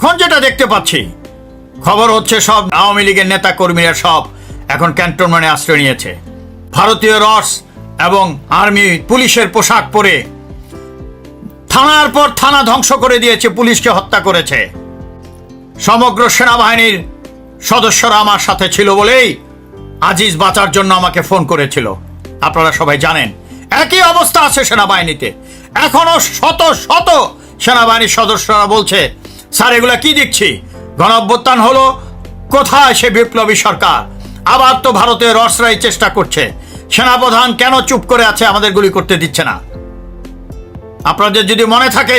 এখন যেটা দেখতে পাচ্ছি, খবর হচ্ছে সব আওয়ামী লীগের নেতা কর্মীরা সব এখন ক্যান্টনমেন্টে আশ্রয় নিয়েছে। ভারতীয় রস এবং আর্মি পুলিশের পোশাক পরে থানার পর থানা ধ্বংস করে দিয়েছে, পুলিশকে হত্যা করেছে। সমগ্র সেনাবাহিনীর সদস্যরা আমার সাথে ছিল বলেই আজিজ বাঁচার জন্য আমাকে ফোন করেছিল। আপনারা সবাই জানেন একই অবস্থা আছে সেনাবাহিনীতে। এখনো শত শত সেনাবাহিনীর সদস্যরা বলছে, স্যার এগুলা কি দেখছি, গণঅভ্যুত্থান হলো, কোথায় সে বিপ্লবী সরকার? আবার তো ভারতীয় রসরাই চেষ্টা করছে। সেনাপ্রধান কেন চুপ করে আছে, আমাদের গুলি করতে দিচ্ছে না? আপনাদের যদি মনে থাকে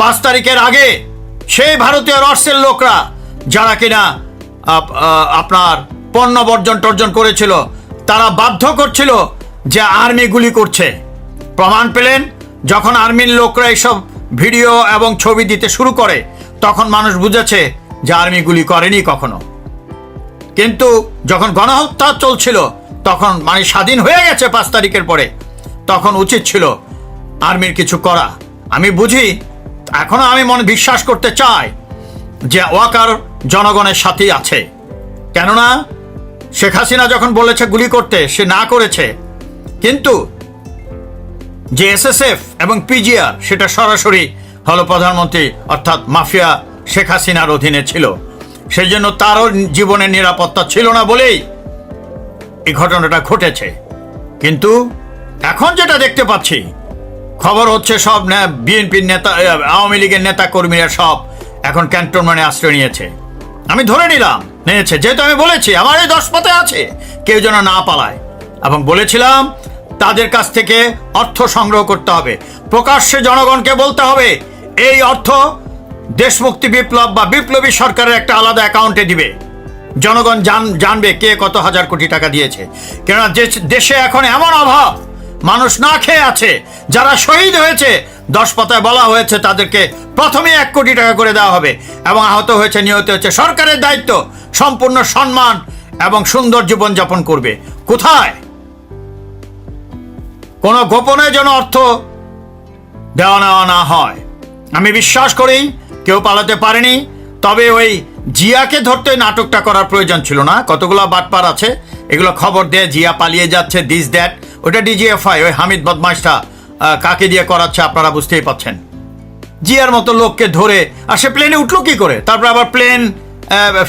5 তারিখের আগে সেই ভারতীয় রসের লোকরা যারা কিনা আপনার পণ্য বর্জন টর্জন করেছিল, তারা বাধ্য করছিল যে আর্মি গুলি করছে। প্রমাণ পেলেন যখন আর্মির লোকরা এইসব ভিডিও এবং ছবি দিতে শুরু করে, তখন মানুষ বুঝেছে যে আর্মি গুলি করেনি কখনো। কিন্তু যখন গণহত্যা চলছিল, তখন মানে স্বাধীন হয়ে গেছে 5 তারিখের পরে, তখন উচিত ছিল আর্মির কিছু করা। আমি বুঝি, এখনো আমি বিশ্বাস করতে চাই যে ওয়াকার জনগণের সাথেই আছে। কেননা শেখ হাসিনা যখন বলেছে গুলি করতে, সে না করেছে, কিন্তু যে এসএসএফ এবং পিজিআর সেটা সরাসরি হলো প্রধানমন্ত্রী অর্থাৎ মাফিয়া শেখ হাসিনার অধীনে ছিল। সেই জন্য তারও জীবনের নিরাপত্তা ছিল না বলেই এই ঘটনাটা ঘটেছে। কিন্তু এখন যেটা দেখতে পাচ্ছি, খবর হচ্ছে সব বিএনপির নেতা, আওয়ামী লীগের নেতা কর্মীরা সব এখন ক্যান্টনমেন্টে আশ্রয় নিয়েছে। আমি ধরে নিয়েছে, যেহেতু আমি বলেছি আমার এই 10 পথে আছে, কেউ যেন না পালায়। এবং বলেছিলাম তাদের কাছ থেকে অর্থ সংগ্রহ করতে হবে, প্রকাশ্যে জনগণকে বলতে হবে এই অর্থ দেশমুক্তি বিপ্লব বা বিপ্লবী সরকারের একটা আলাদা অ্যাকাউন্টে দিবে। জনগণ জানবে কে কত হাজার কোটি টাকা দিয়েছে। কেননা দেশে এখন এমন অভাব, মানুষ না খেয়ে আছে। যারা শহীদ হয়েছে 10 পাতায় বলা হয়েছে তাদেরকে প্রথমে 1 কোটি টাকা করে দেওয়া হবে, এবং আহত হয়েছে, নিহত হয়েছে, সরকারের দায়িত্ব সম্পূর্ণ সম্মান এবং সুন্দর জীবনযাপন করবে। কোথায়? কোনো গোপনে যেন অর্থ দেওয়া নেওয়া না হয়। আমি বিশ্বাস করি কেউ পালাতে পারেনি, তবে ওই জিয়াকে ধরতে নাটকটা করার প্রয়োজন ছিল না। কতগুলো বাটপার আছে, এগুলো খবর দেয় জিয়া পালিয়ে যাচ্ছে, দিস দ্যাট। ওটা ডিজিএফআই, ওই হামিদ বদমাইশটা কাকে দিয়ে করাচ্ছে আপনারা বুঝতেই পাচ্ছেন। জিয়ার মতো লোককে ধরে, আর সে প্লেনে উঠলো কি করে, তারপর আবার প্লেন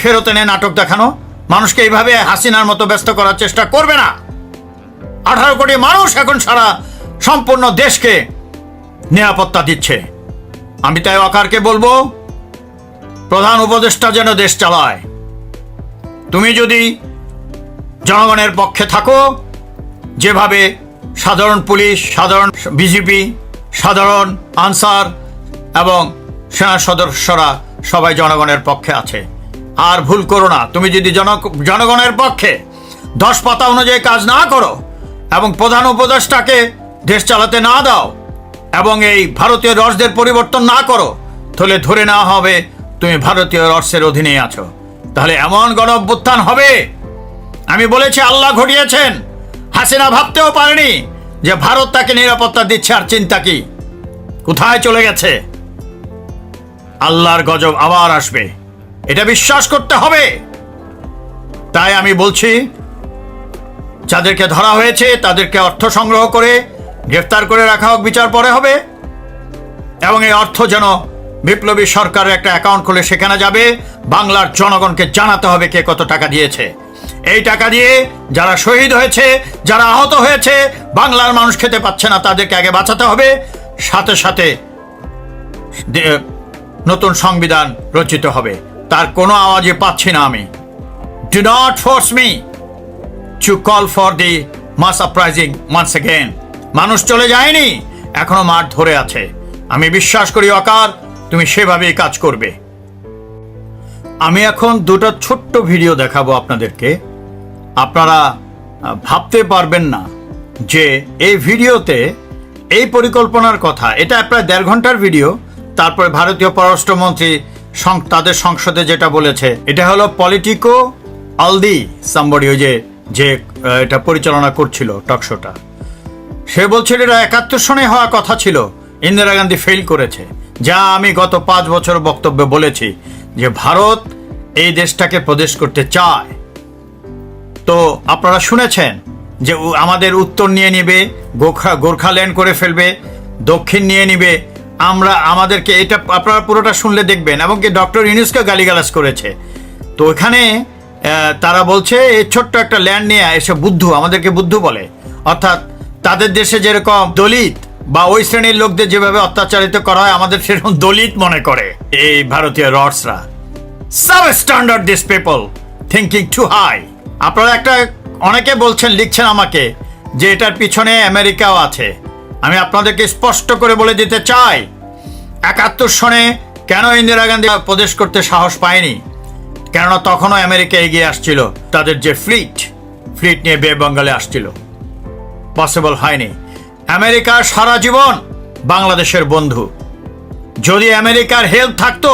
ফেরত এনে নাটক দেখানো। মানুষকে এইভাবে হাসিনার মতো ব্যস্ত করার চেষ্টা করবে না। 18 কোটি মানুষ এখন সারা সম্পূর্ণ দেশকে নিরাপত্তা দিচ্ছে। আমি তাই ওয়াকারকে বলবো, প্রধান উপদেষ্টা যেন দেশ চালায়। তুমি যদি জনগণের পক্ষে থাকো, যেভাবে সাধারণ পুলিশ, সাধারণ বিজিবি, সাধারণ আনসার এবং সেনা সদস্যরা সবাই জনগণের পক্ষে আছে, আর ভুল করো না। তুমি যদি জনগণের পক্ষে 10 পাতা অনুযায়ী কাজ না করো এবং প্রধান উপদেষ্টাকে দেশ চালাতে না দাও এবং এই ভারতীয় রসদের পরিবর্তন না করো, তাহলে ধরে নেওয়া হবে তুমি ভারতীয় রসের অধীনেই আছো। তাহলে এমন গণঅভ্যুত্থান হবে, আমি বলেছি আল্লাহ ঘটিয়েছেন। হাসিনা ভাবতেও পারেনি যে ভারত তাকে নিরাপত্তা দিচ্ছে, আর চিন্তা কি, কোথায় চলে গেছে। আল্লাহর গজব আবার আসবে, এটা বিশ্বাস করতে হবে। তাই আমি বলছি, যাদেরকে ধরা হয়েছে তাদেরকে অর্থ সংগ্রহ করে গ্রেফতার করে রাখা হোক, বিচার পরে হবে। এবং এই অর্থ যেন বিপ্লবী সরকারের একটা অ্যাকাউন্ট খুলে সেখানে যাবে। বাংলার জনগণকে জানাতে হবে কে কত টাকা দিয়েছে। এই টাকা দিয়ে যারা শহীদ হয়েছে, যারা আহত হয়েছে, বাংলার মানুষ খেতে পাচ্ছে না, তাদেরকে আগে বাঁচাতে হবে। সাথে সাথে নতুন সংবিধান রচিত হবে। তার কোনো আওয়াজই পাচ্ছি না আমি। Do not force me to call for the mass uprising once again. মানুষ চলে যায়নি, এখনো মাঠ ধরে আছে। আমি বিশ্বাস করি ওয়াকার, তুমি সেভাবেই কাজ করবে। আমি এখন 2টা ছোট্ট ভিডিও দেখাবো আপনাদেরকে। আপনারা ভাবতে পারবেন না যে এই ভিডিওতে এই পরিকল্পনার কথা। এটা প্রায় 1.5 ঘন্টার ভিডিও। তারপরে ভারতীয় পররাষ্ট্রমন্ত্রী তাদের সংসদে যেটা বলেছে, এটা হলো পলিটিকো আলদি সামবডি, ওই যে এটা পরিচালনা করছিল টকশোটা, সে বলছিল এটা 71 সনে হওয়া কথা ছিল, ইন্দিরা গান্ধী ফেল করেছে। যা আমি গত 5 বছর বক্তব্যে বলেছি যে ভারত এই দেশটাকে প্রদেশ করতে চায়। তো আপনারা শুনেছেন যে আমাদের উত্তর নিয়ে নেবে, গোর্খাল্যান্ড করে ফেলবে, দক্ষিণ নিয়ে নিবে। আমাদেরকে এটা আপনারা পুরোটা শুনলে দেখবেন। এবং কি ডক্টর ইউনূসকে গালিগালাজ করেছে। তো ওখানে তারা বলছে এই ছোট্ট একটা ল্যান্ড নিয়ে এসে আমাদেরকে বুদ্ধ বলে। অর্থাৎ তাদের দেশে যেরকম দলিত বা ওই শ্রেণীর লোকদের যেভাবে অত্যাচারিত করা হয়, আমাদের সেরকম দলিত মনে করে এই ভারতীয় রডসরা। Sub standard this people thinking to high. আপনারা অনেকে বলছেন, লিখছেন আমাকে যে এটার পিছনে আমেরিকাও আছে। আমি আপনাদেরকে স্পষ্ট করে বলে দিতে চাই, 71 সনে কেন ইন্দিরা গান্ধী প্রদেশ করতে সাহস পায়নি? কেননা তখনও আমেরিকা এগিয়ে আসছিল, তাদের যে ফ্লিট নিয়ে বে বেঙ্গলে আসছিল। পসিবল হয়নি। আমেরিকা সারা জীবন বাংলাদেশের বন্ধু। যদি আমেরিকার হেল্প থাকতো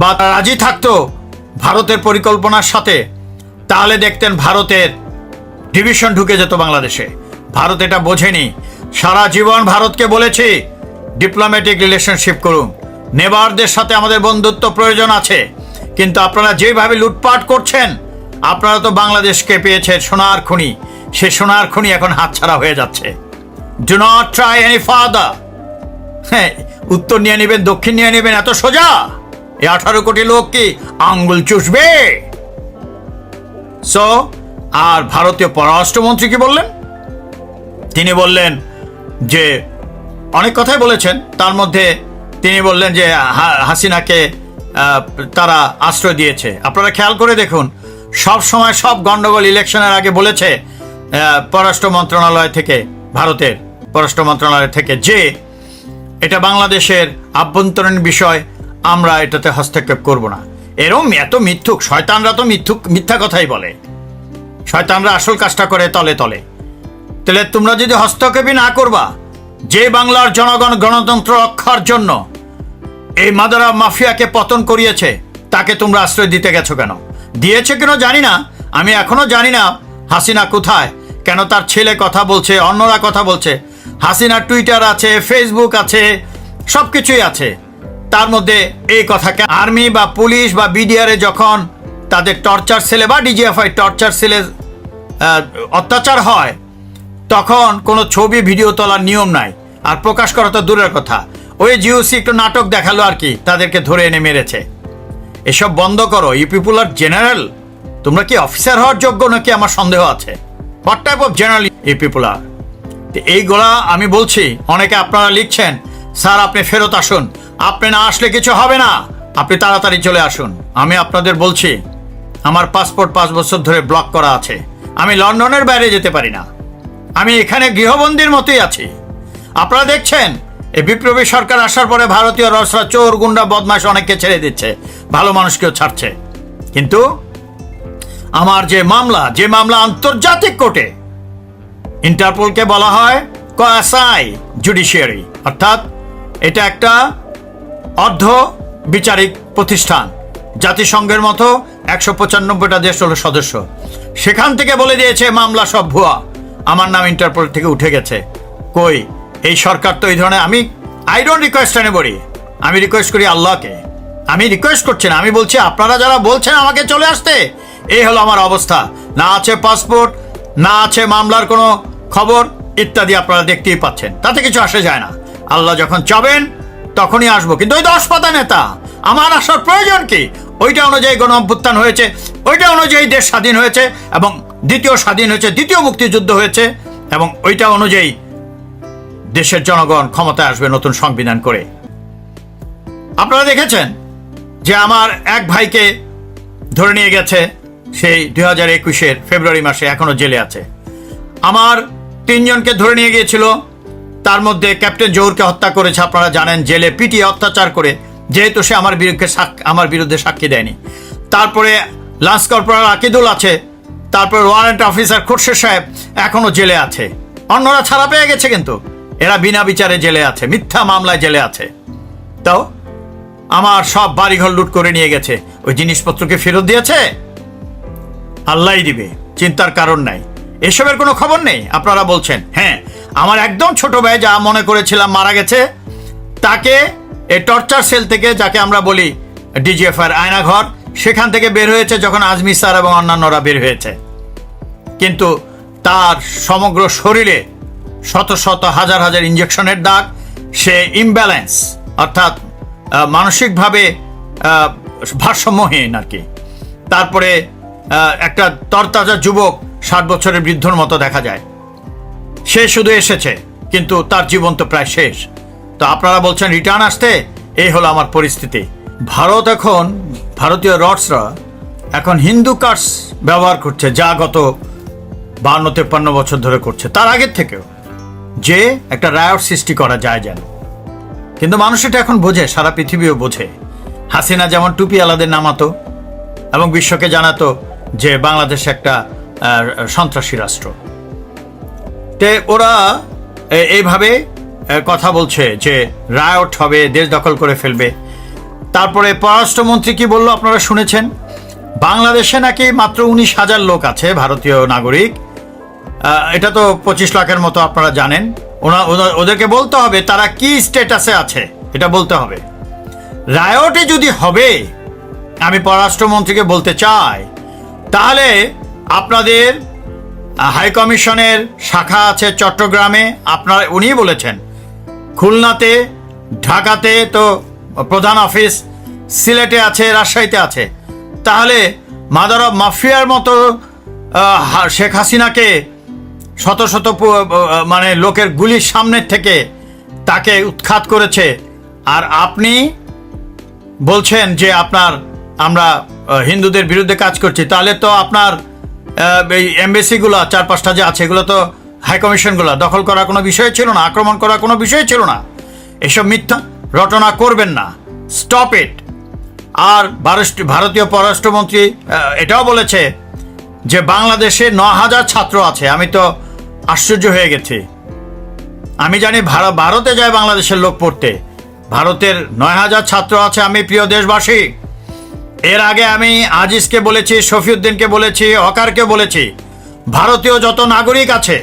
বা রাজি থাকতো ভারতের পরিকল্পনার সাথে, তাহলে দেখতেন ভারতের ডিভিশন ঢুকে যেত বাংলাদেশে। ভারত এটা বোঝেনি। সারা জীবন ভারতকে বলেছি ডিপ্লোম্যাটিক রিলেশনশিপ করুন, নেবারদের সাথে আমাদের বন্ধুত্ব প্রয়োজন আছে। কিন্তু আপনারা যেভাবে লুটপাট করছেন, আপনারা তো বাংলাদেশকে পেয়েছেন সোনার খনি। সে সোনার খনি এখন হাতছাড়া হয়ে যাচ্ছে। Do not try any further. হ্যাঁ, উত্তর নিয়ে নেবেন, দক্ষিণ নিয়ে নেবেন, এত সোজা? এই 18 কোটি লোক কি আঙ্গুল চুষবে? সো আর ভারতীয় পররাষ্ট্রমন্ত্রী কি বললেন? তিনি বললেন যে অনেক কথাই বলেছেন, তার মধ্যে তিনি বললেন যে হাসিনাকে তারা আশ্রয় দিয়েছে। আপনারা খেয়াল করে দেখুন, সব সময় সব গন্ডগোল ইলেকশনের আগে বলেছে পররাষ্ট্র মন্ত্রণালয় থেকে, ভারতের পররাষ্ট্র মন্ত্রণালয় থেকে, যে এটা বাংলাদেশের আভ্যন্তরীণ বিষয়, আমরা এটাতে হস্তক্ষেপ করব না। এরম এত মিথ্যুক শয়তানরা তো মিথ্যা কথাই বলে। শয়তানরা আসল কাজটা করে তলে তলে। তাহলে তোমরা যদি হস্তক্ষেপই না করবা, যে বাংলার জনগণ গণতন্ত্র রক্ষার জন্য এই মাদারা মাফিয়াকে পতন করিয়েছে, তাকে তোমরা আশ্রয় দিতে গেছো কেন? দিয়েছে কেন জানি না, আমি এখনো জানি না হাসিনা কোথায়, কেন তার ছেলে কথা বলছে, অন্যরা কথা বলছে। হাসিনার টুইটার আছে, ফেসবুক আছে, সব কিছুই আছে। তার মধ্যে এই কথাকে আর্মি বা পুলিশ বা বিডিআরে যখন তাদের টর্চার সেলে বা ডিজিএফআই টর্চার সেলে অত্যাচার হয়, তখন কোনো ছবি ভিডিও তোলার নিয়ম নাই, আর প্রকাশ করা তো দূরের কথা। ওই জিওসি একটু নাটক দেখালো আর কি, তাদেরকে ধরে এনে মেরেছে। এসব বন্ধ করো। You people are general. তোমরা কি অফিসার হওয়ার যোগ্য নাকি আমার সন্দেহ আছে। What type of general you people are? এইগুলা আমি বলছি। অনেকে আপনারা লিখছেন, স্যার আপনি ফেরত আসুন, আপনি না আসলে কিছু হবে না, আপনি তাড়াতাড়ি চলে আসুন। আমি আপনাদের বলছি, আমার পাসপোর্ট 5 বছর ধরে ব্লক করা আছে। আমি লন্ডনের বাইরে যেতে পারি না। আমি এখানে গৃহবন্দীর মতোই আছি। আপনারা দেখছেন এই বিপ্লবী সরকার আসার পরে ভারতীয় রসরা, চোর, গুন্ডা, বদমাশ অনেককে ছেড়ে দিচ্ছে, ভালো মানুষকেও ছাড়ছে। কিন্তু আমার যে মামলা আন্তর্জাতিক কোর্টে, ইন্টারপোলকে বলা হয় কোয়াসাই জুডিশিয়ারি, অর্থাৎ এটা একটা অর্ধ বিচারিক প্রতিষ্ঠান। জাতিসংঘের মতো 195টা দেশ হলো সদস্য। সেখান থেকে বলে দিয়েছে মামলা সব ভুয়া, আমার নাম ইন্টারপোল থেকে উঠে গেছে। কই, এই সরকার তো এই ধরনের। আই ডোন্ট রিকোয়েস্ট এনিবডি, আমি রিকোয়েস্ট করি আল্লাহকে। আমি রিকোয়েস্ট করছি না, আমি বলছি আপনারা যারা বলছেন আমাকে চলে আসতে, এই হলো আমার অবস্থা। না আছে পাসপোর্ট, না আছে মামলার কোনো খবর ইত্যাদি, আপনারা দেখতেই পাচ্ছেন। তাতে কিছু আসে যায় না। আল্লাহ যখন চাবেন তখনই আসবো। কিন্তু ওই 10 পাতা নেতা, আমার আসার প্রয়োজন কি? ওইটা অনুযায়ী গণ অভ্যুত্থান হয়েছে, ওইটা অনুযায়ী দেশ স্বাধীন হয়েছে, এবং দ্বিতীয় স্বাধীন হয়েছে, দ্বিতীয় মুক্তিযুদ্ধ হয়েছে, এবং ওইটা অনুযায়ী দেশের জনগণ ক্ষমতায় আসবে নতুন সংবিধান করে। আপনারা দেখেছেন যে আমার এক ভাইকে ধরে নিয়ে গেছে সেই 2021-এর ফেব্রুয়ারি মাসে, এখনো জেলে আছে। আমার 3 জনকে ধরে নিয়ে গিয়েছিল, তার মধ্যে ক্যাপ্টেন জহুরকে হত্যা করেছে আপনারা জানেন, জেলে পিটিয়ে অত্যাচার করে, যেহেতু সে আমার বিরুদ্ধে সাক্ষী দেয়নি। তারপরে লান্স কর্পোরাল আকিদুল আছে, তারপরে ওয়ারেন্ট অফিসার খুরশেদ সাহেব এখনো জেলে আছে। অন্যরা ছাড়া পেয়ে গেছে, কিন্তু এরা বিনা বিচারে জেলে আছে, মিথ্যা মামলায় জেলে আছে। তো আমার সব বাড়িঘর লুট করে নিয়ে গেছে। ওই জিনিসপত্রকে ফেরত দিয়েছে, আল্লাহই দিবে, চিন্তার কারণ নাই। এসবের কোনো খবর নেই। আপনারা বলছেন, হ্যাঁ আমার একদম ছোট ভাই যা মনে করেছিলাম মারা গেছে, তাকে এই টর্চার সেল থেকে, যাকে আমরা বলি ডিজিএফআই আয়নাঘর, সেখান থেকে বের হয়েছে যখন আজমি স্যার এবং অন্যান্যরা বের হয়েছে। কিন্তু তার সমগ্র শরীরে শত শত হাজার হাজার ইঞ্জেকশনের দাগ, সে ইমব্যালেন্স, অর্থাৎ মানসিকভাবে ভারসাম্যহীন আর কি। তারপরে একটা তরতাজা যুবক 60 বছরের বৃদ্ধর মতো দেখা যায়। সে শুধু এসেছে, কিন্তু তার জীবন তো প্রায় শেষ। তো আপনারা বলছেন রিটার্ন আসতে, এই হলো আমার পরিস্থিতি। ভারত এখন, ভারতীয় রডসরা এখন হিন্দু কার্ডস ব্যবহার করছে, যা গত 52-53 বছর ধরে করছে, তার আগের থেকেও, যে একটা রায়ট সৃষ্টি করা যায় যেন। কিন্তু মানুষ এটা এখন বোঝে, সারা পৃথিবীও বোঝে। হাসিনা যেমন টুপি আলাদের নামাতো এবং বিশ্বকে জানাতো যে বাংলাদেশ একটা সন্ত্রাসী রাষ্ট্র, তে ওরা এইভাবে কথা বলছে যে রায়ট হবে, দেশ দখল করে ফেলবে। তারপরে পররাষ্ট্রমন্ত্রী কি বললো আপনারা শুনেছেন? বাংলাদেশে নাকি মাত্র 19,000 লোক আছে ভারতীয় নাগরিক, এটা তো 25 লাখের মতো আপনারা জানেন। ওদেরকে বলতে হবে তারা কি স্ট্যাটাসে আছে, এটা বলতে হবে। রায়টে যদি হবে, আমি পররাষ্ট্রমন্ত্রীকে বলতে চাই, তাহলে আপনাদের হাইকমিশনের শাখা আছে চট্টগ্রামে, আপনারা, উনি বলেছেন খুলনাতে, ঢাকাতে তো প্রধান অফিস, সিলেটে আছে, রাজশাহীতে আছে। তাহলে মাদার অফ মাফিয়ার মতো শেখ হাসিনাকে শত শত মানে লোকের গুলির সামনের থেকে তাকে উৎখাত করেছে, আর আপনি বলছেন যে আমরা হিন্দুদের বিরুদ্ধে কাজ করছি। তাহলে তো আপনার এই এমবেসিগুলো 4-5টা যে আছে, এগুলো তো হাইকমিশনগুলো দখল করার কোনো বিষয় ছিল না, আক্রমণ করার কোনো বিষয় ছিল না। এসব মিথ্যা রটনা করবেন না, স্টপ ইট। আর ভারতীয় পররাষ্ট্রমন্ত্রী এটাও বলেছে যে বাংলাদেশে 9,000 ছাত্র আছে। আমি তো আশ্চর্য হয়ে গেছি। আমি জানি ভারতে যায় বাংলাদেশের লোক পড়তে, ভারতের 9,000 ছাত্র আছে। আমি প্রিয় দেশবাসী, এর আগে আমি আজিজকে বলেছি, শফিউদ্দিনকে বলেছি, হকারকে বলেছি, ভারতীয় যত নাগরিক আছে